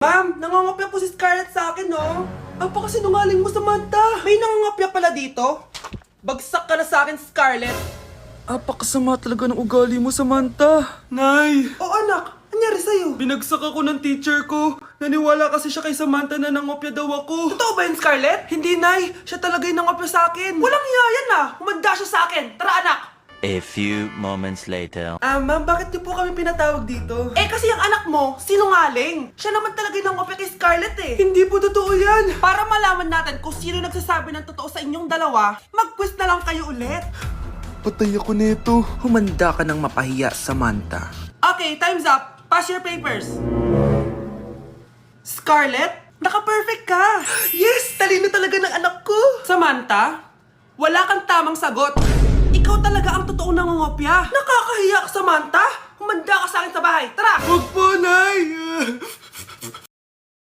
Ma'am, nangangopya po si Scarlett sa akin, no? Apakasinungaling mo, Samantha. May nangangopya pala dito? Bagsak ka na sa akin, Scarlett. Apakasama talaga ng ugali mo, Samantha. Nay! O anak, anyari sa'yo? Binagsak ako ng teacher ko. Naniwala kasi siya kay Samantha na nangopya daw ako. Totoo ba yun, Scarlett? Hindi, Nay. Siya talaga yung nangopya sa akin. Walang iya yan ah. Humanda siya sa akin. Tara, anak. A few moments later. Ma'am, bakit niyo po kami pinatawag dito? Eh kasi ang anak mo, sinungaling. Siya naman talaga yung nangopya kay Scarlett eh. Hindi po totoo yan. Para malaman natin kung sino nagsasabi ng totoo sa inyong dalawa, mag-quiz na lang kayo ulit. Patay ako nito. Humanda ka ng mapahiya, Samantha. Okay, time's up. Pass your papers. Scarlett, naka-perfect ka. Yes! Talino talaga ng anak ko. Samantha, wala kang tamang sagot. Ikaw talaga ang totoong nangungopya. Nakakahiya ka, Samantha. Humanda ka sa akin sa bahay. Tara! Huwag po, Nay!